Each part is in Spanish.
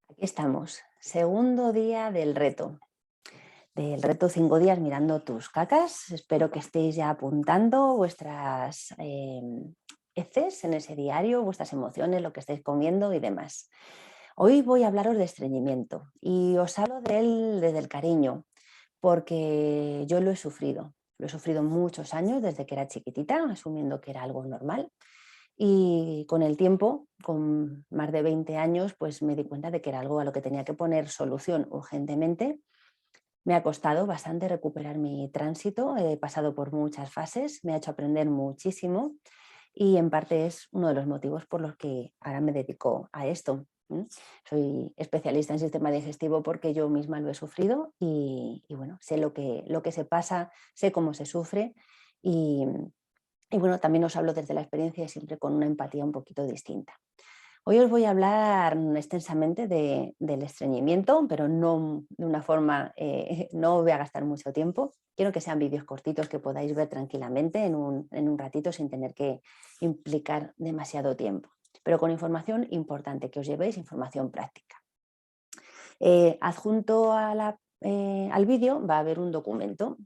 Aquí estamos, segundo día del reto 5 días mirando tus cacas. Espero que estéis ya apuntando vuestras heces en ese diario, vuestras emociones, lo que estáis comiendo y demás. Hoy voy a hablaros de estreñimiento y os hablo de él desde el cariño, porque yo lo he sufrido. Lo he sufrido muchos años desde que era chiquitita, asumiendo que era algo normal. Y con el tiempo, con más de 20 años, pues me di cuenta de que era algo a lo que tenía que poner solución urgentemente. Me ha costado bastante recuperar mi tránsito, he pasado por muchas fases, me ha hecho aprender muchísimo y en parte es uno de los motivos por los que ahora me dedico a esto. Soy especialista en sistema digestivo porque yo misma lo he sufrido y bueno, sé lo que se pasa, sé cómo se sufre y, y bueno, también os hablo desde la experiencia y siempre con una empatía un poquito distinta. Hoy os voy a hablar extensamente del estreñimiento, pero no de una forma, no voy a gastar mucho tiempo. Quiero que sean vídeos cortitos que podáis ver tranquilamente en un ratito sin tener que implicar demasiado tiempo, pero con información importante, que os llevéis información práctica. Adjunto al vídeo va a haber un documento.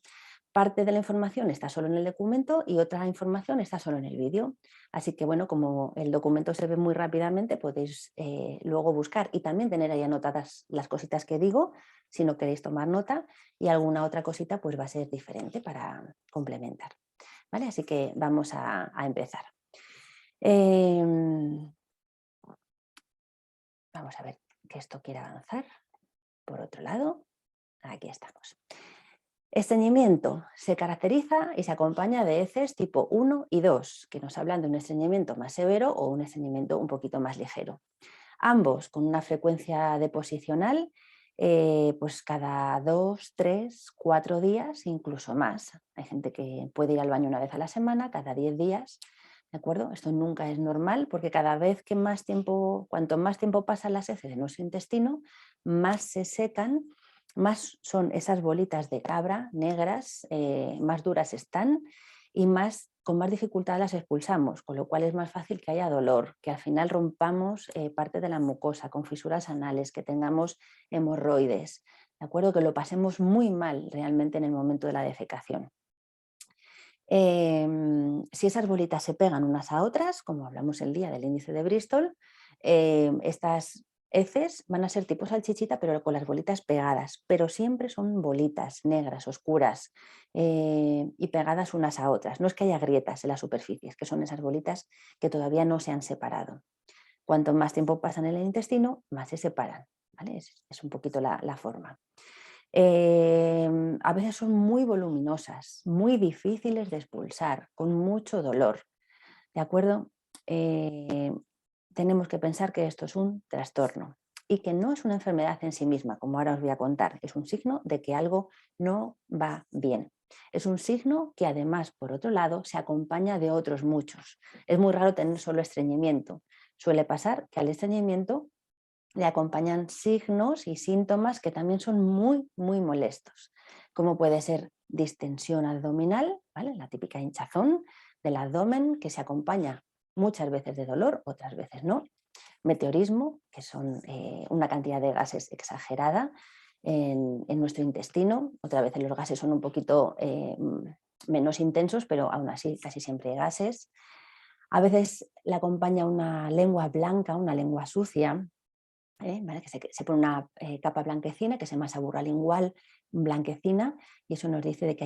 Parte de la información está solo en el documento y otra información está solo en el vídeo. Así que bueno, como el documento se ve muy rápidamente, podéis luego buscar y también tener ahí anotadas las cositas que digo, si no queréis tomar nota, y alguna otra cosita pues va a ser diferente para complementar. ¿Vale? Así que vamos a empezar. Vamos a ver que esto quiere avanzar. Por otro lado, aquí estamos. Estreñimiento se caracteriza y se acompaña de heces tipo 1 y 2, que nos hablan de un estreñimiento más severo o un estreñimiento un poquito más ligero. Ambos con una frecuencia deposicional pues cada 2, 3, 4 días, incluso más. Hay gente que puede ir al baño una vez a la semana, cada 10 días. ¿De acuerdo? Esto nunca es normal porque cada vez que más tiempo, cuanto más tiempo pasan las heces en nuestro intestino, más se secan, más son esas bolitas de cabra negras, más duras están y con más dificultad las expulsamos, con lo cual es más fácil que haya dolor, que al final rompamos parte de la mucosa con fisuras anales, que tengamos hemorroides, ¿de acuerdo? Que lo pasemos muy mal realmente en el momento de la defecación. Si esas bolitas se pegan unas a otras, como hablamos el día del índice de Bristol, estas heces van a ser tipo salchichita, pero con las bolitas pegadas, pero siempre son bolitas negras, oscuras y pegadas unas a otras. No es que haya grietas en las superficies, que son esas bolitas que todavía no se han separado. Cuanto más tiempo pasan en el intestino, más se separan. ¿Vale? Es un poquito la forma. A veces son muy voluminosas, muy difíciles de expulsar, con mucho dolor. ¿De acuerdo? Tenemos que pensar que esto es un trastorno y que no es una enfermedad en sí misma, como ahora os voy a contar. Es un signo de que algo no va bien. Es un signo que además, por otro lado, se acompaña de otros muchos. Es muy raro tener solo estreñimiento. Suele pasar que al estreñimiento le acompañan signos y síntomas que también son muy, muy molestos, como puede ser distensión abdominal, ¿vale? La típica hinchazón del abdomen que se acompaña muchas veces de dolor, otras veces no. Meteorismo, que son una cantidad de gases exagerada en nuestro intestino. Otras veces los gases son un poquito menos intensos, pero aún así casi siempre hay gases. A veces le acompaña una lengua blanca, una lengua sucia, ¿vale? Que se pone una capa blanquecina, que se llama sabura lingual blanquecina, y eso nos dice de que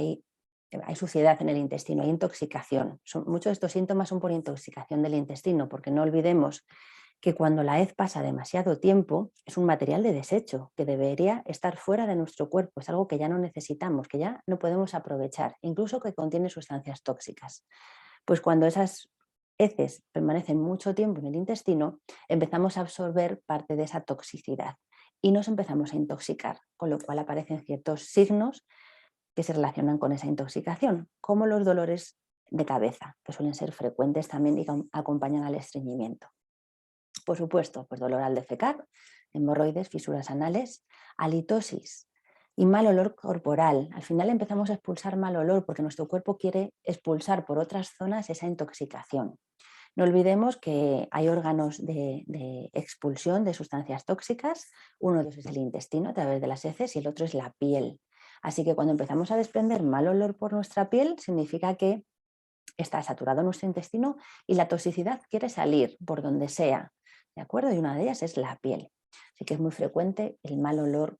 hay suciedad en el intestino, hay intoxicación. Muchos de estos síntomas son por intoxicación del intestino, porque no olvidemos que cuando la hez pasa demasiado tiempo es un material de desecho que debería estar fuera de nuestro cuerpo, es algo que ya no necesitamos, que ya no podemos aprovechar, incluso que contiene sustancias tóxicas. Pues cuando esas heces permanecen mucho tiempo en el intestino, empezamos a absorber parte de esa toxicidad y nos empezamos a intoxicar, con lo cual aparecen ciertos signos que se relacionan con esa intoxicación, como los dolores de cabeza, que suelen ser frecuentes también y que acompañan al estreñimiento. Por supuesto, pues dolor al defecar, hemorroides, fisuras anales, halitosis y mal olor corporal. Al final empezamos a expulsar mal olor porque nuestro cuerpo quiere expulsar por otras zonas esa intoxicación. No olvidemos que hay órganos de expulsión de sustancias tóxicas, uno de ellos es el intestino a través de las heces y el otro es la piel. Así que cuando empezamos a desprender mal olor por nuestra piel, significa que está saturado nuestro intestino y la toxicidad quiere salir por donde sea, ¿de acuerdo? Y una de ellas es la piel. Así que es muy frecuente el mal olor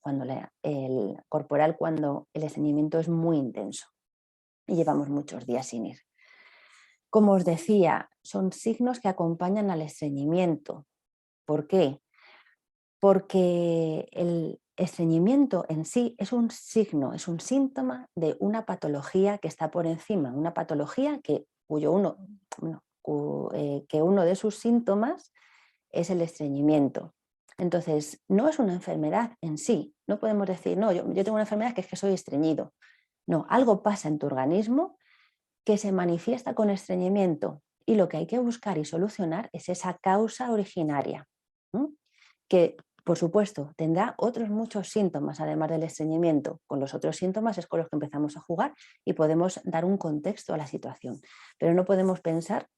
el corporal cuando el estreñimiento es muy intenso y llevamos muchos días sin ir. Como os decía, son signos que acompañan al estreñimiento. ¿Por qué? Porque el estreñimiento en sí es un signo, es un síntoma de una patología que está por encima, una patología que uno de sus síntomas es el estreñimiento. Entonces, no es una enfermedad en sí, no podemos decir, no, yo tengo una enfermedad que es que soy estreñido. No, algo pasa en tu organismo que se manifiesta con estreñimiento y lo que hay que buscar y solucionar es esa causa originaria, ¿no? Que por supuesto tendrá otros muchos síntomas además del estreñimiento. Con los otros síntomas es con los que empezamos a jugar y podemos dar un contexto a la situación, pero no podemos pensar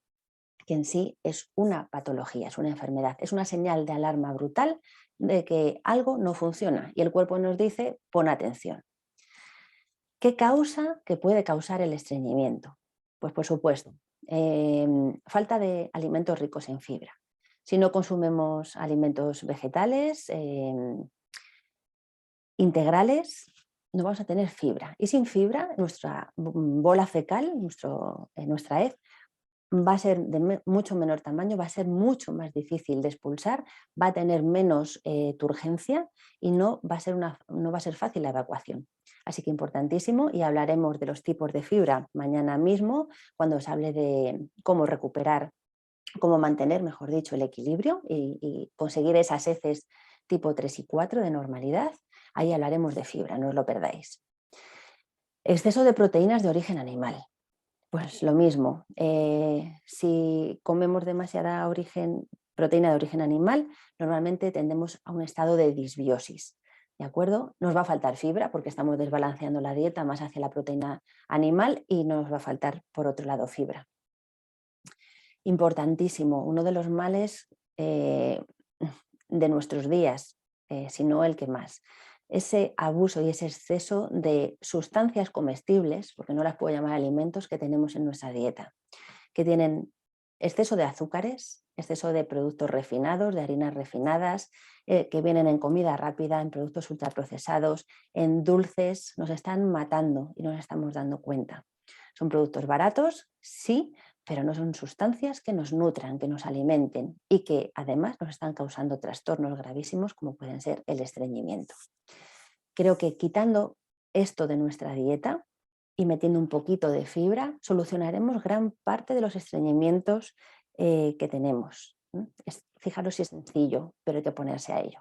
que en sí es una patología, es una enfermedad, es una señal de alarma brutal de que algo no funciona y el cuerpo nos dice pon atención. ¿Qué puede causar el estreñimiento? Pues por supuesto, falta de alimentos ricos en fibra. Si no consumimos alimentos vegetales integrales, no vamos a tener fibra. Y sin fibra, nuestra bola fecal, nuestra hez, va a ser de mucho menor tamaño, va a ser mucho más difícil de expulsar, va a tener menos turgencia y no va a ser fácil la evacuación. Así que importantísimo, y hablaremos de los tipos de fibra mañana mismo cuando os hable de cómo recuperar, cómo mantener, mejor dicho, el equilibrio y conseguir esas heces tipo 3 y 4 de normalidad. Ahí hablaremos de fibra, no os lo perdáis. Exceso de proteínas de origen animal. Pues lo mismo, si comemos demasiada proteína de origen animal, normalmente tendemos a un estado de disbiosis, ¿de acuerdo? Nos va a faltar fibra porque estamos desbalanceando la dieta más hacia la proteína animal y nos va a faltar, por otro lado, fibra. Importantísimo, uno de los males de nuestros días, si no el que más, ese abuso y ese exceso de sustancias comestibles, porque no las puedo llamar alimentos, que tenemos en nuestra dieta, que tienen exceso de azúcares, exceso de productos refinados, de harinas refinadas, que vienen en comida rápida, en productos ultraprocesados, en dulces, nos están matando y no nos estamos dando cuenta. Son productos baratos, sí, pero no son sustancias que nos nutran, que nos alimenten y que además nos están causando trastornos gravísimos como pueden ser el estreñimiento. Creo que quitando esto de nuestra dieta y metiendo un poquito de fibra, solucionaremos gran parte de los estreñimientos que tenemos. Fijaros si es sencillo, pero hay que ponerse a ello.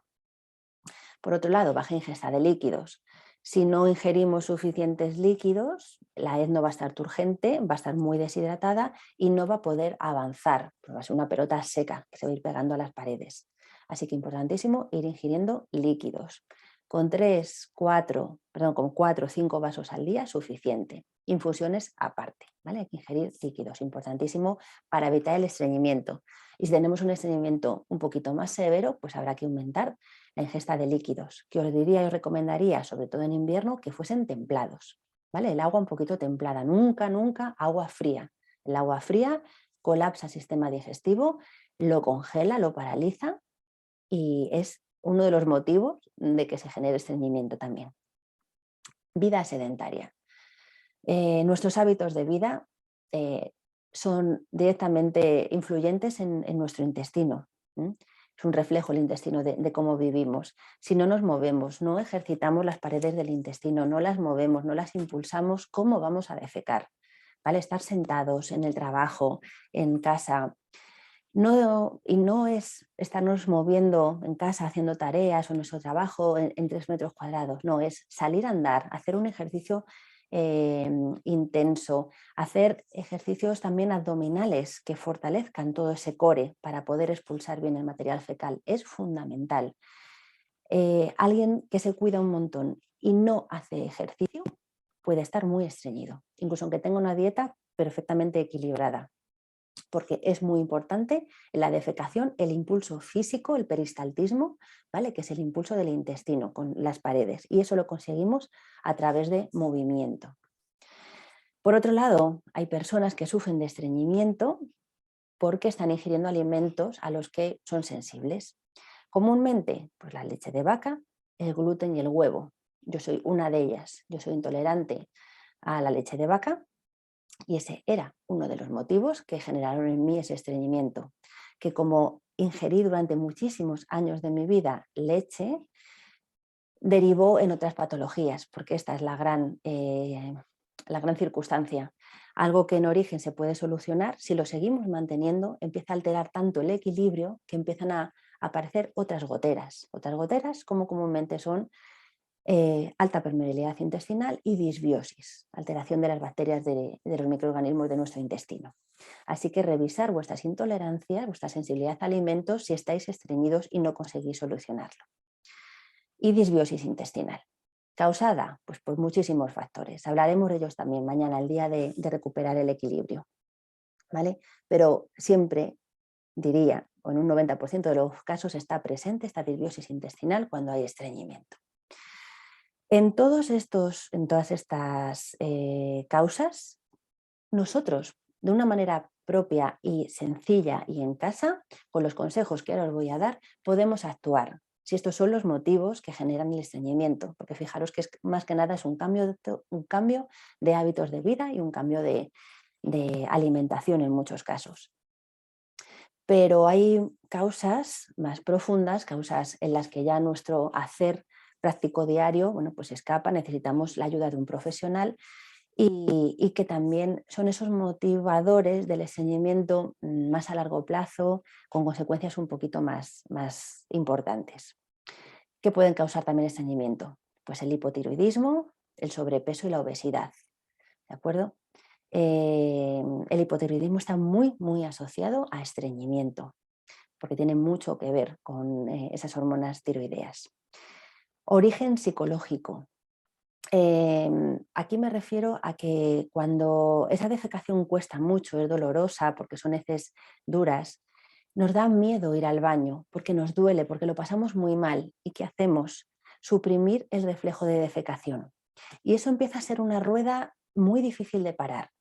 Por otro lado, baja ingesta de líquidos. Si no ingerimos suficientes líquidos, la hez no va a estar turgente, va a estar muy deshidratada y no va a poder avanzar. Pues va a ser una pelota seca que se va a ir pegando a las paredes. Así que importantísimo ir ingiriendo líquidos. Con 4 o 5 vasos al día es suficiente. Infusiones aparte, ¿vale? Hay que ingerir líquidos, importantísimo para evitar el estreñimiento. Y si tenemos un estreñimiento un poquito más severo, pues habrá que aumentar la ingesta de líquidos, que os diría y os recomendaría, sobre todo en invierno, que fuesen templados, ¿vale? El agua un poquito templada, nunca, nunca agua fría. El agua fría colapsa el sistema digestivo, lo congela, lo paraliza y es uno de los motivos de que se genere estreñimiento también. Vida sedentaria. Nuestros hábitos de vida son directamente influyentes en nuestro intestino. Es un reflejo el intestino de cómo vivimos. Si no nos movemos, no ejercitamos las paredes del intestino, no las movemos, no las impulsamos, ¿cómo vamos a defecar? ¿Vale? Estar sentados en el trabajo, en casa. Y no es estarnos moviendo en casa haciendo tareas o nuestro trabajo en 3 metros cuadrados, no, es salir a andar, hacer un ejercicio intenso, hacer ejercicios también abdominales que fortalezcan todo ese core para poder expulsar bien el material fecal, es fundamental. Alguien que se cuida un montón y no hace ejercicio puede estar muy estreñido, incluso aunque tenga una dieta perfectamente equilibrada. porque es muy importante en la defecación el impulso físico, el peristaltismo, ¿vale? Que es el impulso del intestino con las paredes, y eso lo conseguimos a través de movimiento. Por otro lado, hay personas que sufren de estreñimiento porque están ingiriendo alimentos a los que son sensibles. Comúnmente, pues la leche de vaca, el gluten y el huevo. Yo soy una de ellas. Yo soy intolerante a la leche de vaca y ese era uno de los motivos que generaron en mí ese estreñimiento, que como ingerí durante muchísimos años de mi vida leche, derivó en otras patologías, porque esta es la gran circunstancia. Algo que en origen se puede solucionar, si lo seguimos manteniendo, empieza a alterar tanto el equilibrio que empiezan a aparecer otras goteras. Otras goteras, como comúnmente son alta permeabilidad intestinal y disbiosis, alteración de las bacterias de los microorganismos de nuestro intestino. Así que revisar vuestras intolerancias, vuestra sensibilidad a alimentos si estáis estreñidos y no conseguís solucionarlo. Y disbiosis intestinal, causada pues, por muchísimos factores. Hablaremos de ellos también mañana, el día de recuperar el equilibrio. ¿Vale? Pero siempre diría, o en un 90% de los casos está presente esta disbiosis intestinal cuando hay estreñimiento. En todas estas causas, nosotros, de una manera propia y sencilla y en casa, con los consejos que ahora os voy a dar, podemos actuar. Si estos son los motivos que generan el estreñimiento, porque fijaros que más que nada es un cambio de hábitos de vida y un cambio de alimentación en muchos casos. Pero hay causas más profundas, causas en las que ya nuestro hacer práctico diario, bueno, pues escapa, necesitamos la ayuda de un profesional y que también son esos motivadores del estreñimiento más a largo plazo, con consecuencias un poquito más importantes. ¿Qué pueden causar también estreñimiento? Pues el hipotiroidismo, el sobrepeso y la obesidad. ¿De acuerdo? El hipotiroidismo está muy asociado a estreñimiento, porque tiene mucho que ver con esas hormonas tiroideas. Origen psicológico. Aquí me refiero a que cuando esa defecación cuesta mucho, es dolorosa porque son heces duras, nos da miedo ir al baño porque nos duele, porque lo pasamos muy mal. ¿Y qué hacemos? Suprimir el reflejo de defecación. Y eso empieza a ser una rueda muy difícil de parar,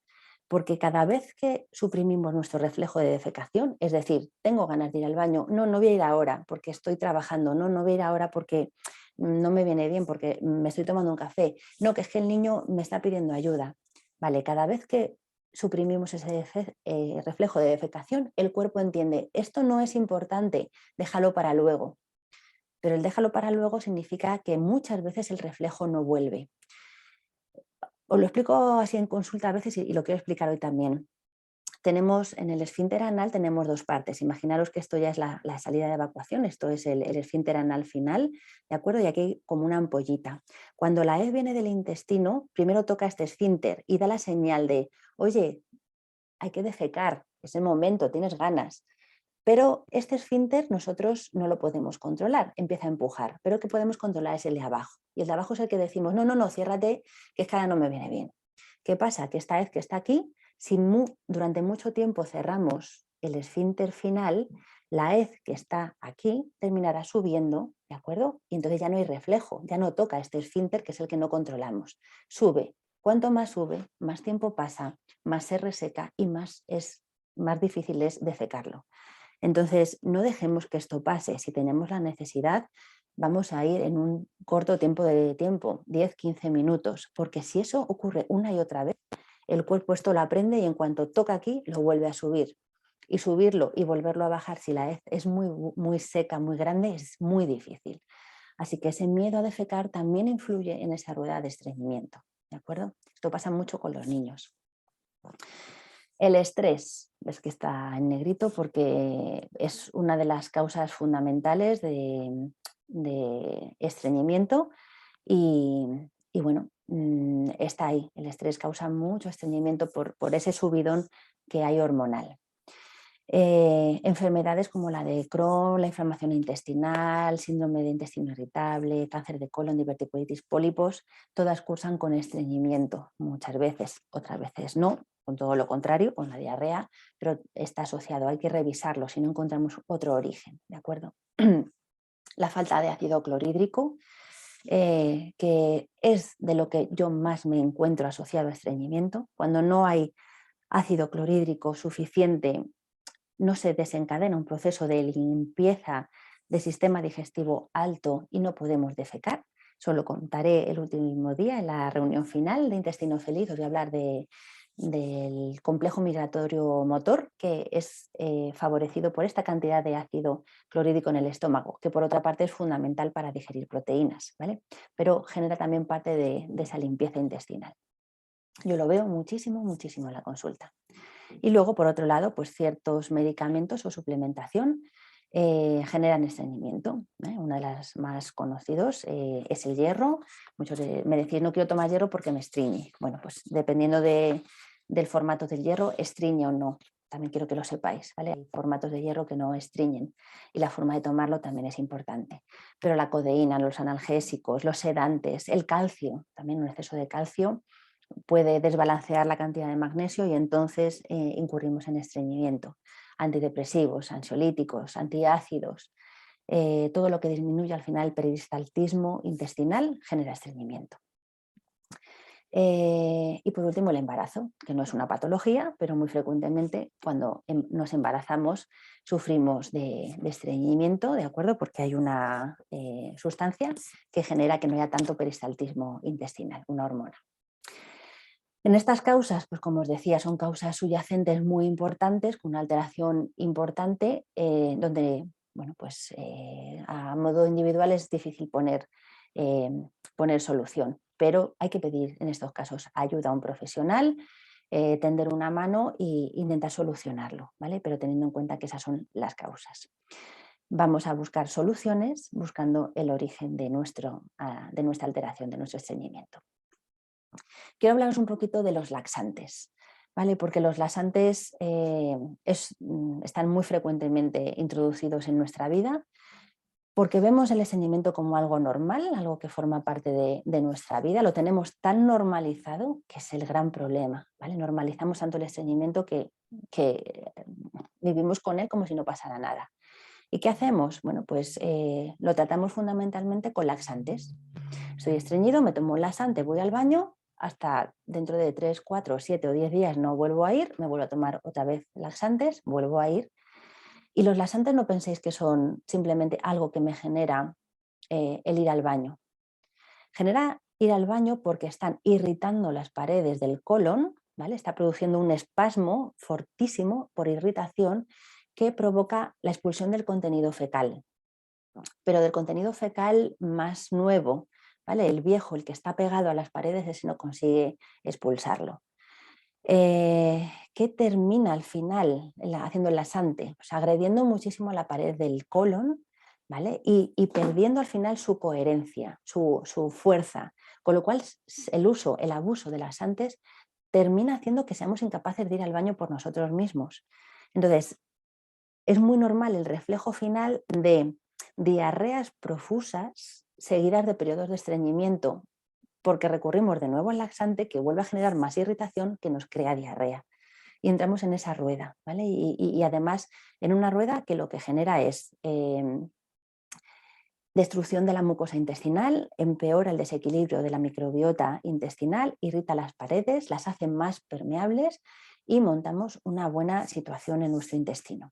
porque cada vez que suprimimos nuestro reflejo de defecación, es decir, tengo ganas de ir al baño, no voy a ir ahora porque estoy trabajando, no voy a ir ahora porque no me viene bien, porque me estoy tomando un café, no, que es que el niño me está pidiendo ayuda. Vale, cada vez que suprimimos ese reflejo de defecación, el cuerpo entiende, esto no es importante, déjalo para luego. Pero el déjalo para luego significa que muchas veces el reflejo no vuelve. Os lo explico así en consulta a veces y lo quiero explicar hoy también. Tenemos en el esfínter anal tenemos dos partes. Imaginaros que esto ya es la salida de evacuación, esto es el esfínter anal final, ¿de acuerdo? Y aquí hay como una ampollita. Cuando la hez viene del intestino, primero toca este esfínter y da la señal de, oye, hay que defecar, es el momento, tienes ganas. Pero este esfínter nosotros no lo podemos controlar, empieza a empujar, pero el que podemos controlar es el de abajo. Y el de abajo es el que decimos, no, ciérrate, que es que ahora no me viene bien. ¿Qué pasa? Que esta vez que está aquí, si durante mucho tiempo cerramos el esfínter final, la hez que está aquí terminará subiendo, ¿de acuerdo? Y entonces ya no hay reflejo, ya no toca este esfínter que es el que no controlamos. Sube. Cuanto más sube, más tiempo pasa, más se reseca y más difícil es defecarlo. Entonces, no dejemos que esto pase. Si tenemos la necesidad, vamos a ir en un corto tiempo, 10-15 minutos, porque si eso ocurre una y otra vez, el cuerpo esto lo aprende y en cuanto toca aquí, lo vuelve a subir. Y subirlo y volverlo a bajar, si la hez es muy seca, muy grande, es muy difícil. Así que ese miedo a defecar también influye en esa rueda de estreñimiento. ¿De acuerdo? Esto pasa mucho con los niños. El estrés, ves que está en negrito porque es una de las causas fundamentales de estreñimiento y bueno, está ahí. El estrés causa mucho estreñimiento por ese subidón que hay hormonal. Enfermedades como la de Crohn, la inflamación intestinal, síndrome de intestino irritable, cáncer de colon, diverticulitis, pólipos, todas cursan con estreñimiento muchas veces, otras veces no, con todo lo contrario, con la diarrea, pero está asociado, hay que revisarlo si no encontramos otro origen, ¿de acuerdo? La falta de ácido clorhídrico, que es de lo que yo más me encuentro asociado a estreñimiento. Cuando no hay ácido clorhídrico suficiente, no se desencadena un proceso de limpieza del sistema digestivo alto y no podemos defecar. Solo contaré el último día en la reunión final de Intestino Feliz. Os voy a hablar del complejo migratorio motor, que es favorecido por esta cantidad de ácido clorhídrico en el estómago, que por otra parte es fundamental para digerir proteínas, ¿vale? Pero genera también parte de esa limpieza intestinal. Yo lo veo muchísimo, muchísimo en la consulta. Y luego, por otro lado, pues ciertos medicamentos o suplementación generan estreñimiento. Uno de los más conocidos es el hierro. Muchos me decís, no quiero tomar hierro porque me estriñe. Bueno, pues dependiendo del formato del hierro, estriñe o no. También quiero que lo sepáis, ¿vale? Hay formatos de hierro que no estriñen y la forma de tomarlo también es importante. Pero la codeína, los analgésicos, los sedantes, el calcio, también un exceso de calcio puede desbalancear la cantidad de magnesio y entonces incurrimos en estreñimiento. Antidepresivos, ansiolíticos, antiácidos, todo lo que disminuye al final el peristaltismo intestinal genera estreñimiento. Y por último el embarazo, que no es una patología, pero muy frecuentemente cuando nos embarazamos sufrimos de estreñimiento, ¿de acuerdo? Porque hay una sustancia que genera que no haya tanto peristaltismo intestinal, una hormona. En estas causas, pues como os decía, son causas subyacentes muy importantes, con una alteración importante, donde, bueno, pues a modo individual es difícil poner solución, pero hay que pedir en estos casos ayuda a un profesional, tender una mano e intentar solucionarlo, ¿vale? Pero teniendo en cuenta que esas son las causas. Vamos a buscar soluciones buscando el origen de nuestra alteración, de nuestro estreñimiento. Quiero hablaros un poquito de los laxantes, ¿vale? Porque los laxantes están muy frecuentemente introducidos en nuestra vida porque vemos el estreñimiento como algo normal, algo que forma parte de nuestra vida, lo tenemos tan normalizado que es el gran problema, ¿vale? Normalizamos tanto el estreñimiento que vivimos con él como si no pasara nada. ¿Y qué hacemos? Bueno, pues lo tratamos fundamentalmente con laxantes. Estoy estreñido, me tomo un laxante, voy al baño, hasta dentro de 3, 4, 7 o 10 días no vuelvo a ir, me vuelvo a tomar otra vez laxantes, vuelvo a ir. Y los laxantes no penséis que son simplemente algo que me genera el ir al baño. Genera ir al baño porque están irritando las paredes del colon, ¿vale? Está produciendo un espasmo fortísimo por irritación que provoca la expulsión del contenido fecal, pero del contenido fecal más nuevo, ¿vale? El viejo, el que está pegado a las paredes, ese no consigue expulsarlo. ¿Qué termina al final haciendo el laxante? Pues agrediendo muchísimo la pared del colon, ¿vale? Y perdiendo al final su coherencia, su fuerza, con lo cual el abuso de laxantes termina haciendo que seamos incapaces de ir al baño por nosotros mismos. Entonces, es muy normal el reflejo final de diarreas profusas seguidas de periodos de estreñimiento, porque recurrimos de nuevo al laxante que vuelve a generar más irritación que nos crea diarrea. Y entramos en esa rueda, ¿vale? Y además en una rueda que lo que genera es destrucción de la mucosa intestinal, empeora el desequilibrio de la microbiota intestinal, irrita las paredes, las hace más permeables y montamos una buena situación en nuestro intestino.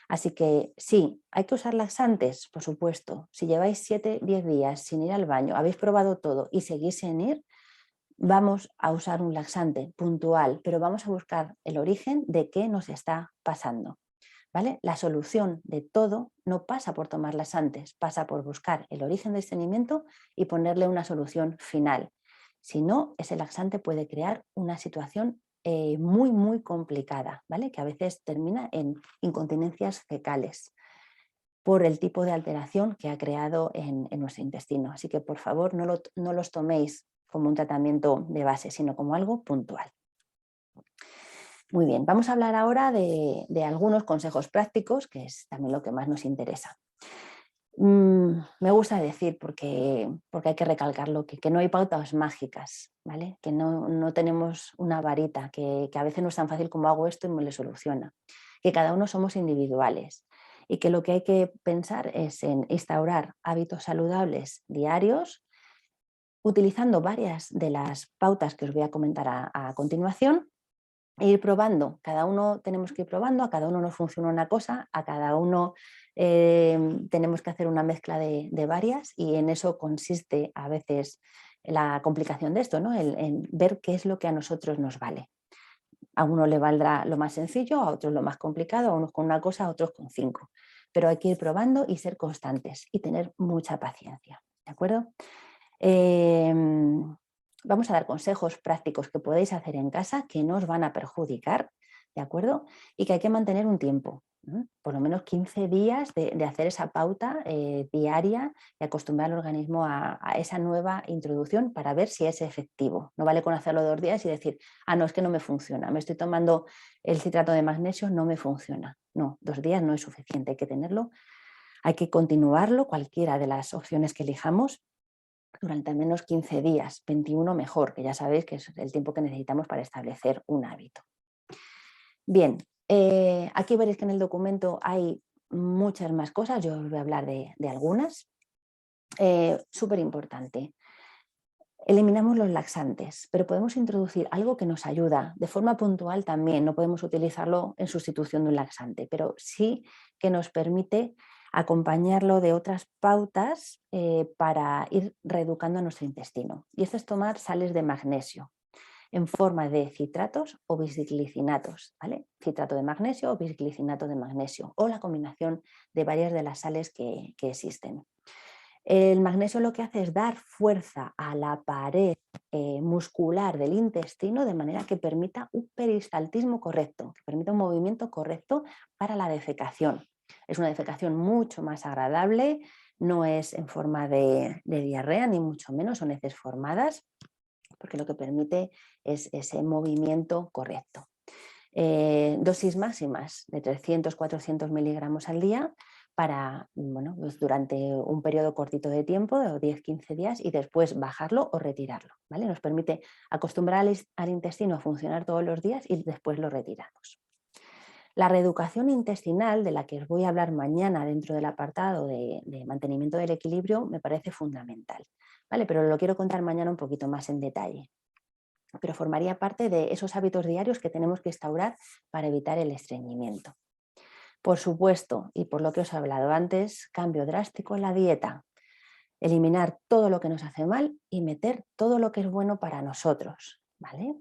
Así que sí, hay que usar laxantes, por supuesto. Si lleváis 7, 10 días sin ir al baño, habéis probado todo y seguís sin ir, vamos a usar un laxante puntual, pero vamos a buscar el origen de qué nos está pasando, ¿vale? La solución de todo no pasa por tomar laxantes, pasa por buscar el origen del estreñimiento y ponerle una solución final. Si no, ese laxante puede crear una situación muy, muy complicada, ¿vale? Que a veces termina en incontinencias fecales por el tipo de alteración que ha creado en nuestro intestino. Así que, por favor, no los toméis como un tratamiento de base, sino como algo puntual. Muy bien, vamos a hablar ahora de algunos consejos prácticos, que es también lo que más nos interesa. Me gusta decir, porque hay que recalcarlo, que no hay pautas mágicas, ¿vale? Que no tenemos una varita, que a veces no es tan fácil como hago esto y me lo soluciona. Que cada uno somos individuales y que lo que hay que pensar es en instaurar hábitos saludables diarios utilizando varias de las pautas que os voy a comentar a continuación e ir probando. Cada uno tenemos que ir probando, a cada uno nos funciona una cosa, a cada uno tenemos que hacer una mezcla de varias y en eso consiste a veces la complicación de esto, ¿no? En ver qué es lo que a nosotros nos vale. A uno le valdrá lo más sencillo, a otros lo más complicado, a unos con una cosa, a otros con 5. Pero hay que ir probando y ser constantes y tener mucha paciencia, ¿de acuerdo? Vamos a dar consejos prácticos que podéis hacer en casa que no os van a perjudicar, ¿de acuerdo? Y que hay que mantener un tiempo, por lo menos 15 días de hacer esa pauta diaria y acostumbrar al organismo a esa nueva introducción para ver si es efectivo. No vale con hacerlo 2 días y decir, no, es que no me funciona, me estoy tomando el citrato de magnesio, no me funciona. No, 2 días no es suficiente, hay que tenerlo, hay que continuarlo, cualquiera de las opciones que elijamos, durante al menos 15 días, 21 mejor, que ya sabéis que es el tiempo que necesitamos para establecer un hábito. Bien, aquí veréis que en el documento hay muchas más cosas, yo os voy a hablar de algunas. Súper importante, eliminamos los laxantes, pero podemos introducir algo que nos ayuda de forma puntual también, no podemos utilizarlo en sustitución de un laxante, pero sí que nos permite acompañarlo de otras pautas para ir reeducando a nuestro intestino. Y esto es tomar sales de magnesio en forma de citratos o bisglicinatos, ¿vale? Citrato de magnesio o bisglicinato de magnesio, o la combinación de varias de las sales que existen. El magnesio lo que hace es dar fuerza a la pared muscular del intestino de manera que permita un peristaltismo correcto, que permita un movimiento correcto para la defecación. Es una defecación mucho más agradable, no es en forma de diarrea, ni mucho menos, son heces formadas, porque lo que permite es ese movimiento correcto. Dosis máximas de 300-400 miligramos al día para, pues durante un periodo cortito de tiempo, de 10-15 días, y después bajarlo o retirarlo, ¿vale? Nos permite acostumbrar al intestino a funcionar todos los días y después lo retiramos. La reeducación intestinal, de la que os voy a hablar mañana dentro del apartado de mantenimiento del equilibrio, me parece fundamental, ¿vale? Pero lo quiero contar mañana un poquito más en detalle. Pero formaría parte de esos hábitos diarios que tenemos que instaurar para evitar el estreñimiento. Por supuesto, y por lo que os he hablado antes, cambio drástico en la dieta. Eliminar todo lo que nos hace mal y meter todo lo que es bueno para nosotros, ¿vale?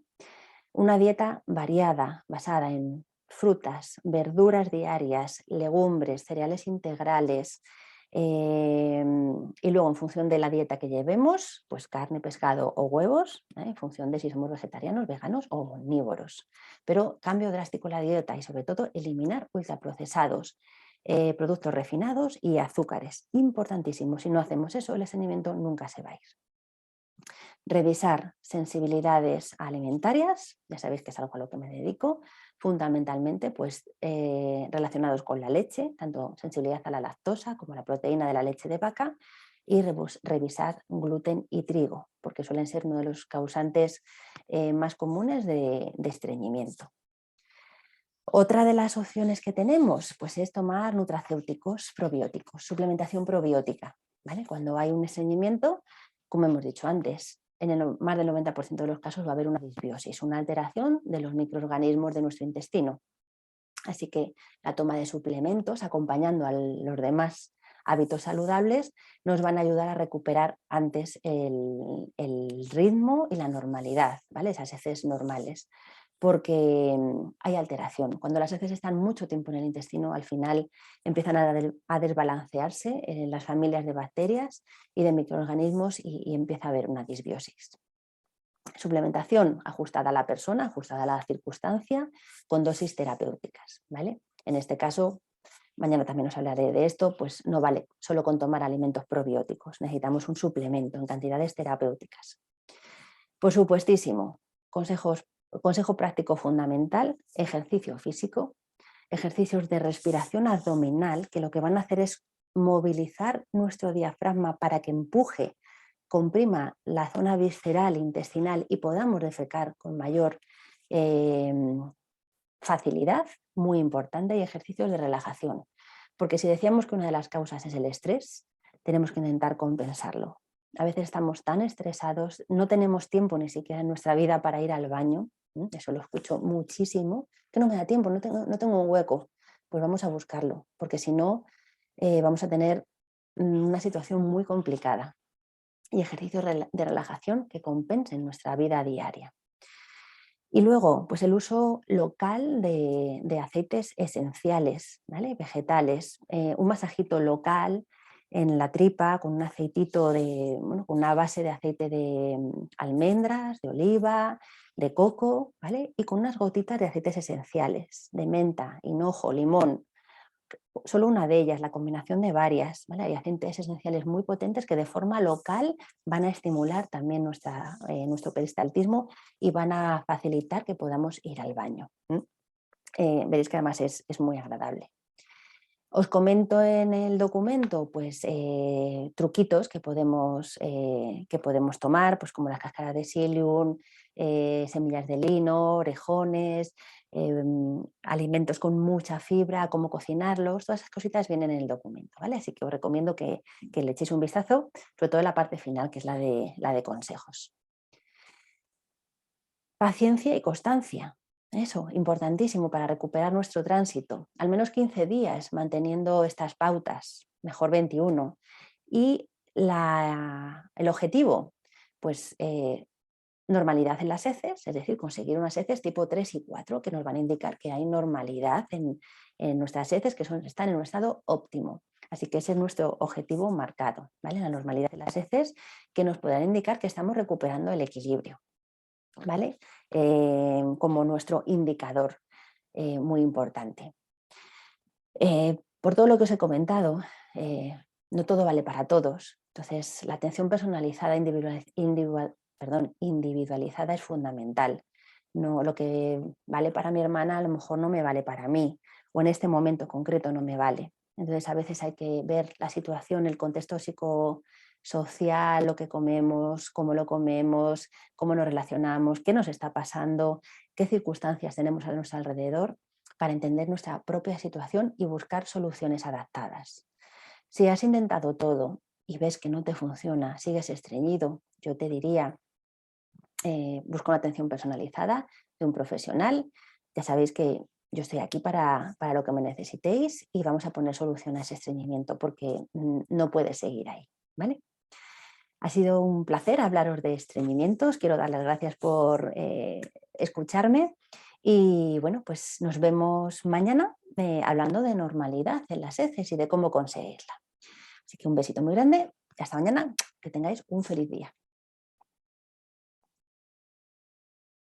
Una dieta variada, basada en frutas, verduras diarias, legumbres, cereales integrales, y luego en función de la dieta que llevemos, pues carne, pescado o huevos, en función de si somos vegetarianos, veganos o omnívoros. Pero cambio drástico en la dieta y sobre todo eliminar ultraprocesados, productos refinados y azúcares. Importantísimo, si no hacemos eso el estreñimiento nunca se va a ir. Revisar sensibilidades alimentarias, ya sabéis que es algo a lo que me dedico, fundamentalmente pues, relacionados con la leche, tanto sensibilidad a la lactosa como a la proteína de la leche de vaca, y revisar gluten y trigo, porque suelen ser uno de los causantes más comunes de estreñimiento. Otra de las opciones que tenemos pues, es tomar nutracéuticos probióticos, suplementación probiótica, ¿vale? Cuando hay un estreñimiento, como hemos dicho antes, en más del 90% de los casos va a haber una disbiosis, una alteración de los microorganismos de nuestro intestino. Así que la toma de suplementos, acompañando a los demás hábitos saludables, nos van a ayudar a recuperar antes el ritmo y la normalidad, ¿vale? Esas heces normales, porque hay alteración. Cuando las heces están mucho tiempo en el intestino, al final empiezan a desbalancearse en las familias de bacterias y de microorganismos y empieza a haber una disbiosis. Suplementación ajustada a la persona, ajustada a la circunstancia, con dosis terapéuticas, ¿vale? En este caso, mañana también os hablaré de esto, pues no vale solo con tomar alimentos probióticos, necesitamos un suplemento en cantidades terapéuticas. Por supuestísimo, consejo práctico fundamental, ejercicio físico, ejercicios de respiración abdominal, que lo que van a hacer es movilizar nuestro diafragma para que empuje, comprima la zona visceral, intestinal y podamos defecar con mayor facilidad, muy importante, y ejercicios de relajación. Porque si decíamos que una de las causas es el estrés, tenemos que intentar compensarlo. A veces estamos tan estresados, no tenemos tiempo ni siquiera en nuestra vida para ir al baño, eso lo escucho muchísimo, que no me da tiempo, no tengo un hueco. Pues vamos a buscarlo, porque si no, vamos a tener una situación muy complicada. Y ejercicios de relajación que compensen nuestra vida diaria. Y luego, pues el uso local de aceites esenciales, ¿vale? Vegetales, un masajito local en la tripa con un aceitito con una base de aceite de almendras, de oliva, de coco, ¿vale? Y con unas gotitas de aceites esenciales, de menta, hinojo, limón. Solo una de ellas, la combinación de varias, ¿vale? Hay aceites esenciales muy potentes que de forma local van a estimular también nuestro peristaltismo y van a facilitar que podamos ir al baño. Veréis que además es muy agradable. Os comento en el documento pues, truquitos que podemos tomar, pues, como las cáscaras de psyllium, semillas de lino, orejones, alimentos con mucha fibra, cómo cocinarlos, todas esas cositas vienen en el documento, ¿vale? Así que os recomiendo que le echéis un vistazo, sobre todo en la parte final, que es la de consejos. Paciencia y constancia. Eso, importantísimo para recuperar nuestro tránsito. Al menos 15 días manteniendo estas pautas, mejor 21. Y el objetivo, pues normalidad en las heces, es decir, conseguir unas heces tipo 3 y 4 que nos van a indicar que hay normalidad en nuestras heces, que están en un estado óptimo. Así que ese es nuestro objetivo marcado, ¿vale? La normalidad de las heces que nos puedan indicar que estamos recuperando el equilibrio. ¿Vale? Como nuestro indicador muy importante. Por todo lo que os he comentado, no todo vale para todos. Entonces, la atención personalizada individualizada es fundamental. No, lo que vale para mi hermana a lo mejor no me vale para mí, o en este momento concreto no me vale. Entonces, a veces hay que ver la situación, el contexto psicosocial, lo que comemos, cómo lo comemos, cómo nos relacionamos, qué nos está pasando, qué circunstancias tenemos a nuestro alrededor para entender nuestra propia situación y buscar soluciones adaptadas. Si has intentado todo y ves que no te funciona, sigues estreñido, yo te diría, busca una atención personalizada de un profesional. Ya sabéis que yo estoy aquí para lo que me necesitéis y vamos a poner solución a ese estreñimiento porque no puede seguir ahí, ¿vale? Ha sido un placer hablaros de estreñimientos. Quiero dar las gracias por escucharme y bueno, pues nos vemos mañana hablando de normalidad en las heces y de cómo conseguirla. Así que un besito muy grande y hasta mañana. Que tengáis un feliz día.